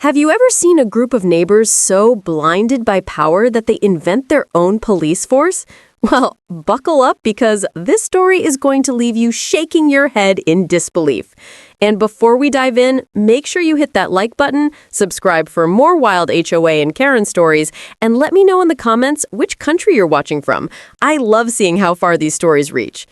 Have you ever seen a group of neighbors so blinded by power that they invent their own police force? Well, buckle up because this story is going to leave you shaking your head in disbelief. And before we dive in, make sure you hit that like button, subscribe for more wild HOA and Karen stories, and let me know in the comments which country you're watching from. I love seeing how far these stories reach.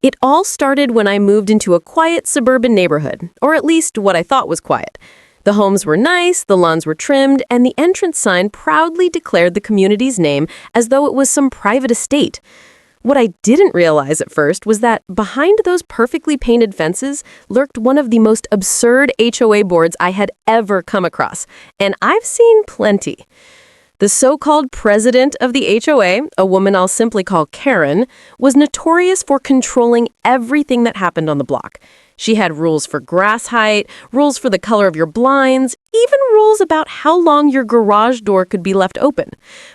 It all started when I moved into a quiet suburban neighborhood, or at least what I thought was quiet. The homes were nice, the lawns were trimmed, and the entrance sign proudly declared the community's name as though it was some private estate. What I didn't realize at first was that behind those perfectly painted fences lurked one of the most absurd HOA boards I had ever come across, and I've seen plenty. The so-called president of the HOA, a woman I'll simply call Karen, was notorious for controlling everything that happened on the block. She had rules for grass height, rules for the color of your blinds, even rules about how long your garage door could be left open.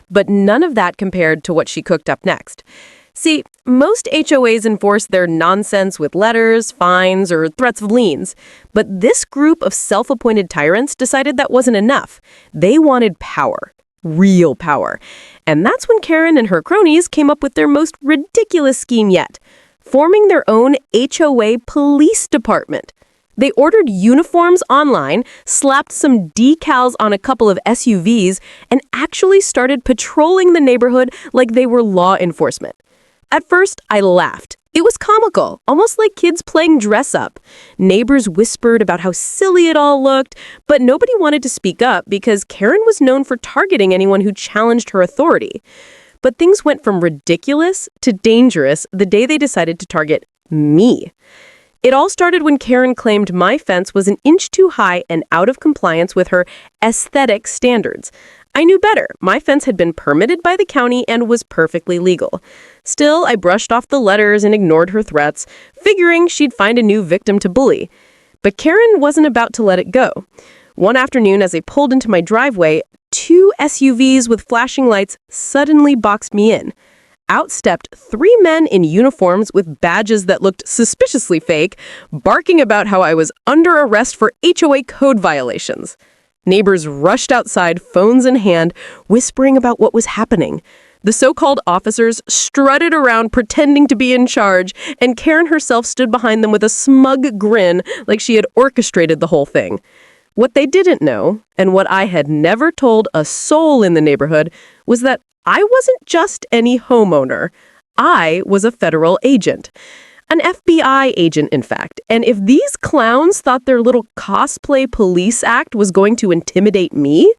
But none of that compared to what she cooked up next. See, most HOAs enforce their nonsense with letters, fines, or threats of liens. But this group of self-appointed tyrants decided that wasn't enough. They wanted power. Real power. And that's when Karen and her cronies came up with their most ridiculous scheme yet. Forming their own HOA police department. They ordered uniforms online, slapped some decals on a couple of SUVs, and actually started patrolling the neighborhood like they were law enforcement. At first, I laughed. It was comical, almost like kids playing dress-up. Neighbors whispered about how silly it all looked, but nobody wanted to speak up because Karen was known for targeting anyone who challenged her authority. But things went from ridiculous to dangerous the day they decided to target me. It all started when Karen claimed my fence was an inch too high and out of compliance with her aesthetic standards. I knew better. My fence had been permitted by the county and was perfectly legal. Still, I brushed off the letters and ignored her threats, figuring she'd find a new victim to bully. But Karen wasn't about to let it go. One afternoon, as I pulled into my driveway, 2 SUVs with flashing lights suddenly boxed me in. Out stepped 3 men in uniforms with badges that looked suspiciously fake, barking about how I was under arrest for HOA code violations. Neighbors rushed outside, phones in hand, whispering about what was happening. The so-called officers strutted around pretending to be in charge, and Karen herself stood behind them with a smug grin like she had orchestrated the whole thing. What they didn't know, and what I had never told a soul in the neighborhood, was that I wasn't just any homeowner. I was a federal agent. An FBI agent, in fact. And if these clowns thought their little cosplay police act was going to intimidate me,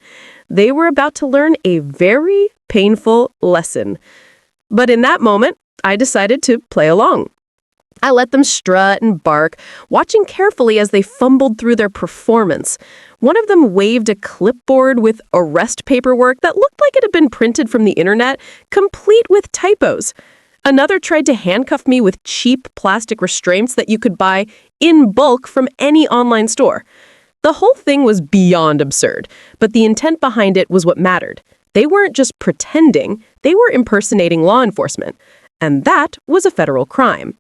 they were about to learn a very painful lesson. But in that moment, I decided to play along. I let them strut and bark, watching carefully as they fumbled through their performance. One of them waved a clipboard with arrest paperwork that looked like it had been printed from the internet, complete with typos. Another tried to handcuff me with cheap plastic restraints that you could buy in bulk from any online store. The whole thing was beyond absurd, but the intent behind it was what mattered. They weren't just pretending, they were impersonating law enforcement. And that was a federal crime.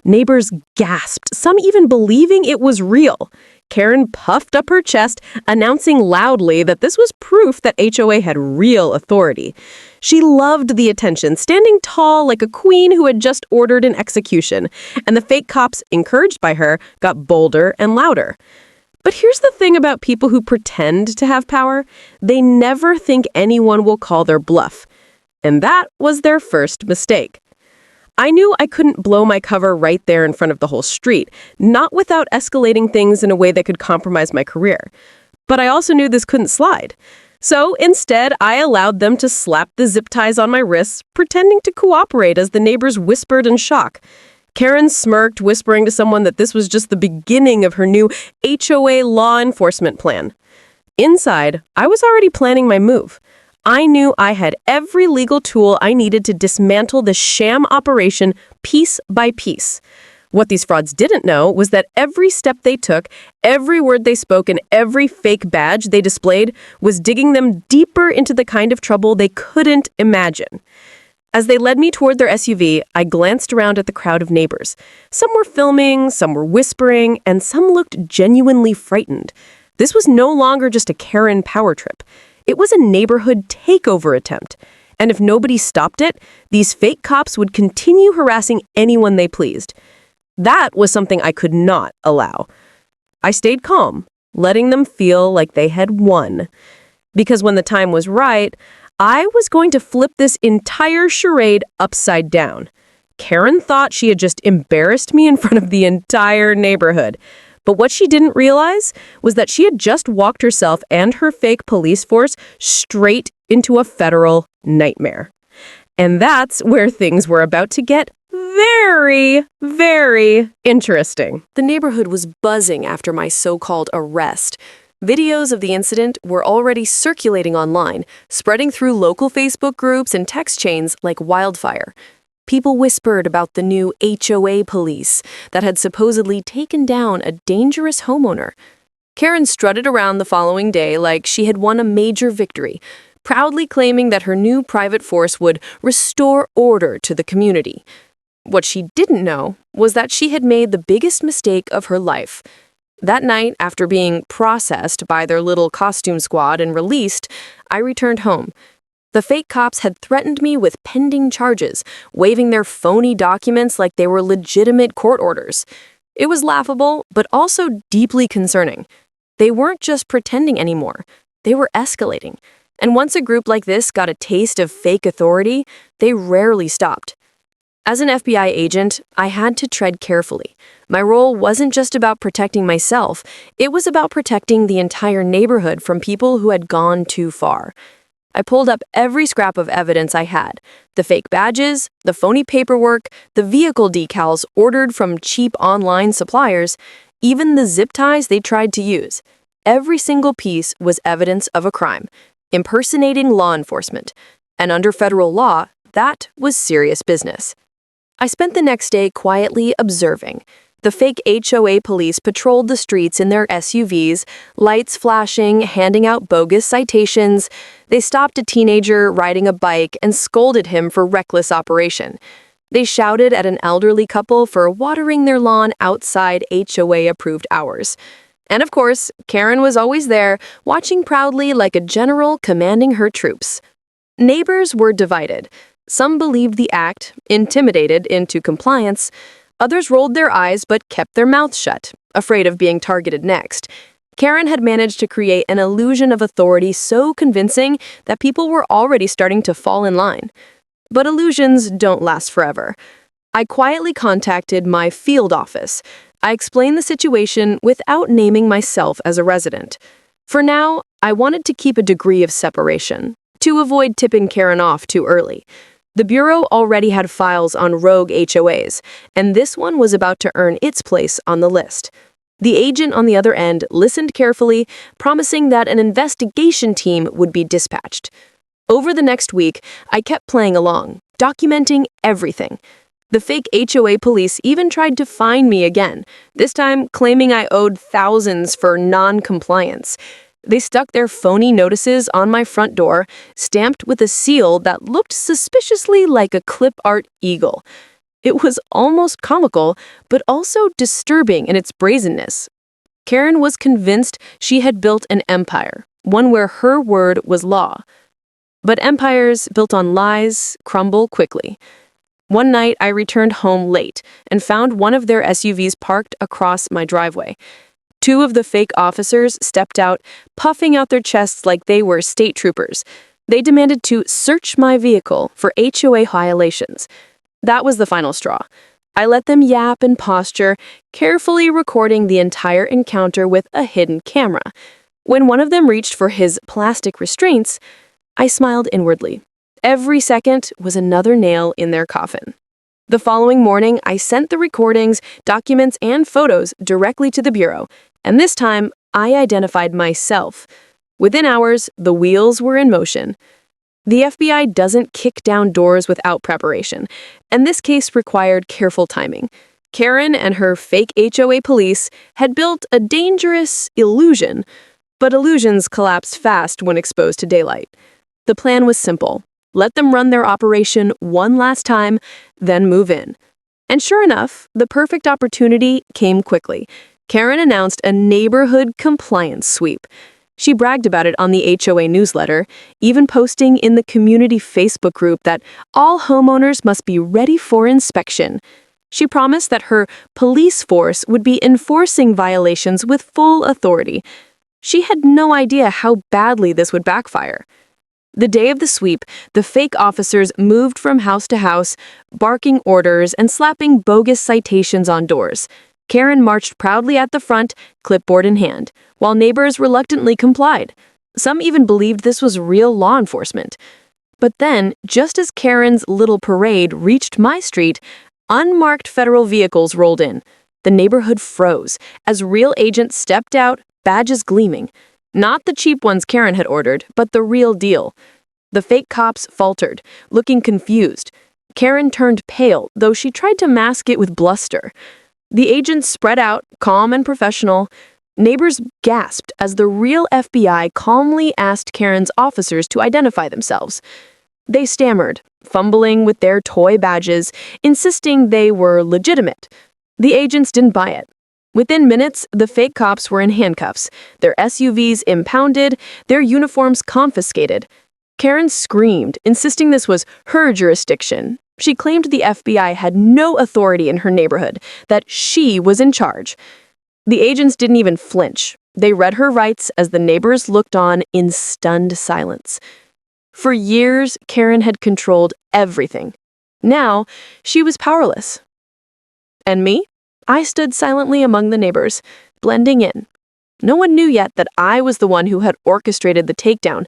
Neighbors gasped, some even believing it was real. Karen puffed up her chest, announcing loudly that this was proof that HOA had real authority. She loved the attention, standing tall like a queen who had just ordered an execution, and the fake cops, encouraged by her, got bolder and louder. But here's the thing about people who pretend to have power. They never think anyone will call their bluff. And that was their first mistake. I knew I couldn't blow my cover right there in front of the whole street, not without escalating things in a way that could compromise my career. But I also knew this couldn't slide. So instead, I allowed them to slap the zip ties on my wrists, pretending to cooperate as the neighbors whispered in shock. Karen smirked, whispering to someone that this was just the beginning of her new HOA law enforcement plan. Inside, I was already planning my move. I knew I had every legal tool I needed to dismantle the sham operation piece by piece. What these frauds didn't know was that every step they took, every word they spoke, and every fake badge they displayed was digging them deeper into the kind of trouble they couldn't imagine. As they led me toward their SUV, I glanced around at the crowd of neighbors. Some were filming, some were whispering, and some looked genuinely frightened. This was no longer just a Karen power trip. It was a neighborhood takeover attempt. And if nobody stopped it, these fake cops would continue harassing anyone they pleased. That was something I could not allow. I stayed calm, letting them feel like they had won. Because when the time was right, I was going to flip this entire charade upside down. Karen thought she had just embarrassed me in front of the entire neighborhood. But what she didn't realize was that she had just walked herself and her fake police force straight into a federal nightmare. And that's where things were about to get very, very interesting. The neighborhood was buzzing after my so-called arrest. Videos of the incident were already circulating online, spreading through local Facebook groups and text chains like wildfire. People whispered about the new HOA police that had supposedly taken down a dangerous homeowner. Karen strutted around the following day like she had won a major victory, proudly claiming that her new private force would restore order to the community. What she didn't know was that she had made the biggest mistake of her life. That night, after being processed by their little costume squad and released, I returned home. The fake cops had threatened me with pending charges, waving their phony documents like they were legitimate court orders. It was laughable, but also deeply concerning. They weren't just pretending anymore. They were escalating. And once a group like this got a taste of fake authority, they rarely stopped. As an FBI agent, I had to tread carefully. My role wasn't just about protecting myself, it was about protecting the entire neighborhood from people who had gone too far. I pulled up every scrap of evidence I had. The fake badges, the phony paperwork, the vehicle decals ordered from cheap online suppliers, even the zip ties they tried to use. Every single piece was evidence of a crime, impersonating law enforcement. And under federal law, that was serious business. I spent the next day quietly observing. The fake HOA police patrolled the streets in their SUVs, lights flashing, handing out bogus citations. They stopped a teenager riding a bike and scolded him for reckless operation. They shouted at an elderly couple for watering their lawn outside HOA-approved hours. And of course, Karen was always there, watching proudly like a general commanding her troops. Neighbors were divided. Some believed the act, intimidated into compliance. Others rolled their eyes but kept their mouths shut, afraid of being targeted next. Karen had managed to create an illusion of authority so convincing that people were already starting to fall in line. But illusions don't last forever. I quietly contacted my field office. I explained the situation without naming myself as a resident. For now, I wanted to keep a degree of separation, to avoid tipping Karen off too early. The Bureau already had files on rogue HOAs, and this one was about to earn its place on the list. The agent on the other end listened carefully, promising that an investigation team would be dispatched. Over the next week, I kept playing along, documenting everything. The fake HOA police even tried to fine me again, this time claiming I owed thousands for non-compliance. They stuck their phony notices on my front door, stamped with a seal that looked suspiciously like a clip art eagle. It was almost comical, but also disturbing in its brazenness. Karen was convinced she had built an empire, one where her word was law. But empires built on lies crumble quickly. One night, I returned home late and found one of their SUVs parked across my driveway. Two of the fake officers stepped out, puffing out their chests like they were state troopers. They demanded to search my vehicle for HOA violations. That was the final straw. I let them yap and posture, carefully recording the entire encounter with a hidden camera. When one of them reached for his plastic restraints, I smiled inwardly. Every second was another nail in their coffin. The following morning, I sent the recordings, documents, and photos directly to the Bureau, and this time, I identified myself. Within hours, the wheels were in motion. The FBI doesn't kick down doors without preparation, and this case required careful timing. Karen and her fake HOA police had built a dangerous illusion, but illusions collapse fast when exposed to daylight. The plan was simple. Let them run their operation one last time, then move in. And sure enough, the perfect opportunity came quickly. Karen announced a neighborhood compliance sweep. She bragged about it on the HOA newsletter, even posting in the community Facebook group that all homeowners must be ready for inspection. She promised that her police force would be enforcing violations with full authority. She had no idea how badly this would backfire. The day of the sweep, the fake officers moved from house to house, barking orders and slapping bogus citations on doors. Karen marched proudly at the front, clipboard in hand, while neighbors reluctantly complied. Some even believed this was real law enforcement. But then, just as Karen's little parade reached my street, unmarked federal vehicles rolled in. The neighborhood froze as real agents stepped out, badges gleaming. Not the cheap ones Karen had ordered, but the real deal. The fake cops faltered, looking confused. Karen turned pale, though she tried to mask it with bluster. The agents spread out, calm and professional. Neighbors gasped as the real FBI calmly asked Karen's officers to identify themselves. They stammered, fumbling with their toy badges, insisting they were legitimate. The agents didn't buy it. Within minutes, the fake cops were in handcuffs, their SUVs impounded, their uniforms confiscated. Karen screamed, insisting this was her jurisdiction. She claimed the FBI had no authority in her neighborhood, that she was in charge. The agents didn't even flinch. They read her rights as the neighbors looked on in stunned silence. For years, Karen had controlled everything. Now, she was powerless. And me? I stood silently among the neighbors, blending in. No one knew yet that I was the one who had orchestrated the takedown,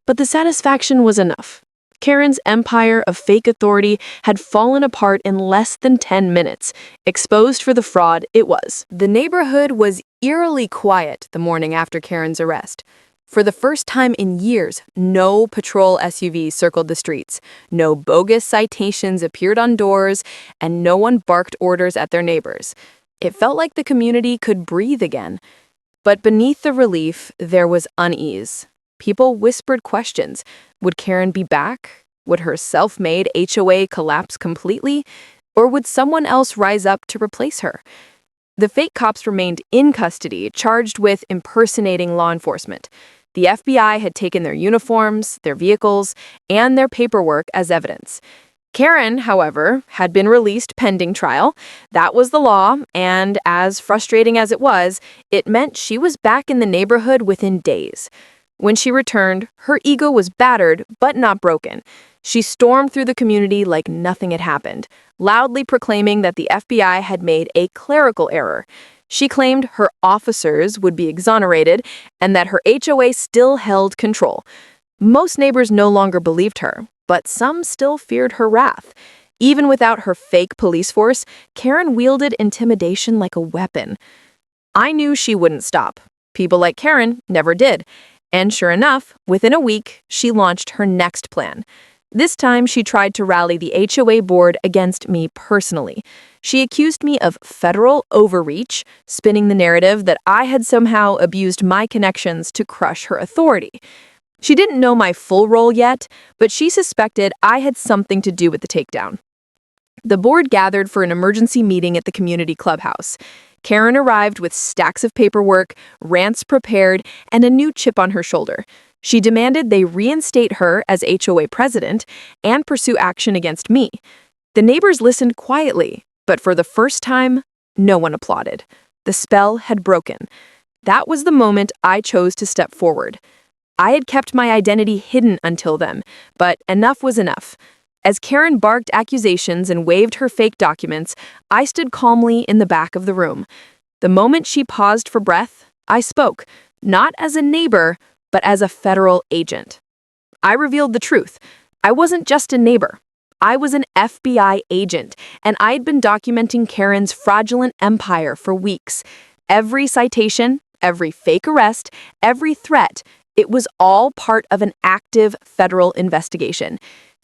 but the satisfaction was enough. Karen's empire of fake authority had fallen apart in less than 10 minutes, exposed for the fraud it was. The neighborhood was eerily quiet the morning after Karen's arrest. For the first time in years, no patrol SUVs circled the streets, no bogus citations appeared on doors, and no one barked orders at their neighbors. It felt like the community could breathe again. But beneath the relief, there was unease. People whispered questions. Would Karen be back? Would her self-made HOA collapse completely? Or would someone else rise up to replace her? The fake cops remained in custody, charged with impersonating law enforcement. The FBI had taken their uniforms, their vehicles, and their paperwork as evidence. Karen, however, had been released pending trial. That was the law, and as frustrating as it was, it meant she was back in the neighborhood within days. When she returned, her ego was battered, but not broken. She stormed through the community like nothing had happened, loudly proclaiming that the FBI had made a clerical error. She claimed her officers would be exonerated and that her HOA still held control. Most neighbors no longer believed her, but some still feared her wrath. Even without her fake police force, Karen wielded intimidation like a weapon. I knew she wouldn't stop. People like Karen never did. And sure enough, within a week, she launched her next plan. This time, she tried to rally the HOA board against me personally. She accused me of federal overreach, spinning the narrative that I had somehow abused my connections to crush her authority. She didn't know my full role yet, but she suspected I had something to do with the takedown. The board gathered for an emergency meeting at the community clubhouse. Karen arrived with stacks of paperwork, rants prepared, and a new chip on her shoulder. She demanded they reinstate her as HOA president and pursue action against me. The neighbors listened quietly, but for the first time, no one applauded. The spell had broken. That was the moment I chose to step forward. I had kept my identity hidden until then, but enough was enough. As Karen barked accusations and waved her fake documents, I stood calmly in the back of the room. The moment she paused for breath, I spoke, not as a neighbor, but as a federal agent. I revealed the truth. I wasn't just a neighbor. I was an FBI agent, and I'd been documenting Karen's fraudulent empire for weeks. Every citation, every fake arrest, every threat, it was all part of an active federal investigation.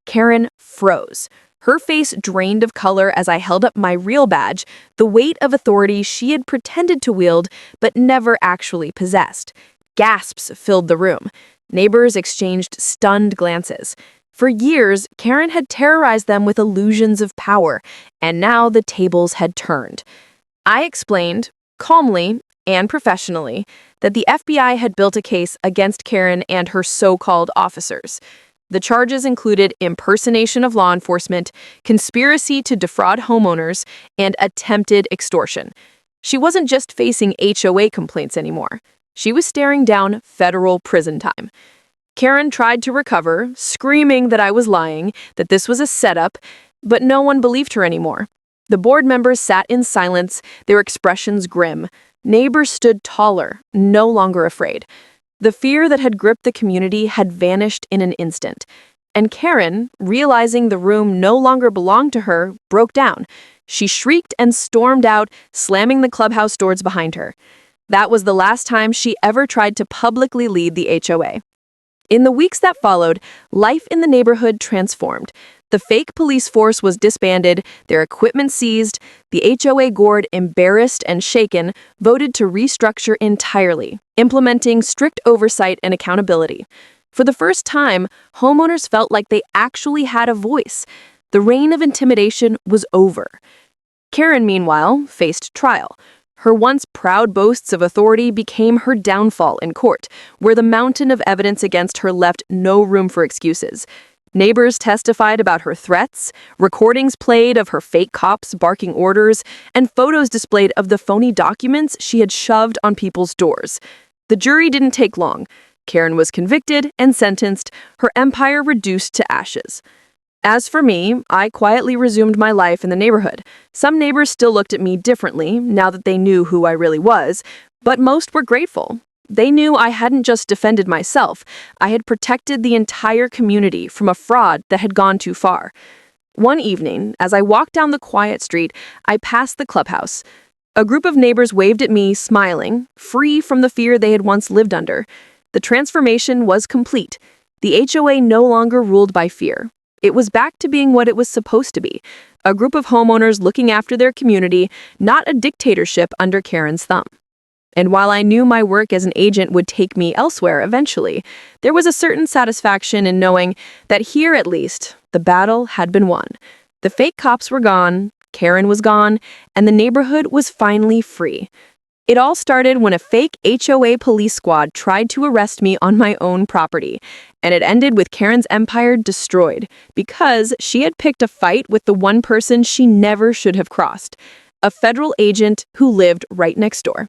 Karen froze. Her face drained of color as I held up my real badge, the weight of authority she had pretended to wield but never actually possessed. Gasps filled the room. Neighbors exchanged stunned glances. For years, Karen had terrorized them with illusions of power, and now the tables had turned. I explained, calmly and professionally, that the FBI had built a case against Karen and her so-called officers. The charges included impersonation of law enforcement, conspiracy to defraud homeowners, and attempted extortion. She wasn't just facing HOA complaints anymore. She was staring down federal prison time. Karen tried to recover, screaming that I was lying, that this was a setup, but no one believed her anymore. The board members sat in silence, their expressions grim. Neighbors stood taller, no longer afraid. The fear that had gripped the community had vanished in an instant. And Karen, realizing the room no longer belonged to her, broke down. She shrieked and stormed out, slamming the clubhouse doors behind her. That was the last time she ever tried to publicly lead the HOA. In the weeks that followed, life in the neighborhood transformed. The fake police force was disbanded, their equipment seized. The HOA board, embarrassed and shaken, voted to restructure entirely, implementing strict oversight and accountability. For the first time, homeowners felt like they actually had a voice. The reign of intimidation was over. Karen, meanwhile, faced trial. Her once proud boasts of authority became her downfall in court, where the mountain of evidence against her left no room for excuses. Neighbors testified about her threats, recordings played of her fake cops barking orders, and photos displayed of the phony documents she had shoved on people's doors. The jury didn't take long. Karen was convicted and sentenced, her empire reduced to ashes. As for me, I quietly resumed my life in the neighborhood. Some neighbors still looked at me differently now that they knew who I really was, but most were grateful. They knew I hadn't just defended myself, I had protected the entire community from a fraud that had gone too far. One evening, as I walked down the quiet street, I passed the clubhouse. A group of neighbors waved at me, smiling, free from the fear they had once lived under. The transformation was complete. The HOA no longer ruled by fear. It was back to being what it was supposed to be, a group of homeowners looking after their community, not a dictatorship under Karen's thumb. And while I knew my work as an agent would take me elsewhere eventually, there was a certain satisfaction in knowing that here at least, the battle had been won. The fake cops were gone, Karen was gone, and the neighborhood was finally free. It all started when a fake HOA police squad tried to arrest me on my own property, and it ended with Karen's empire destroyed because she had picked a fight with the one person she never should have crossed, a federal agent who lived right next door.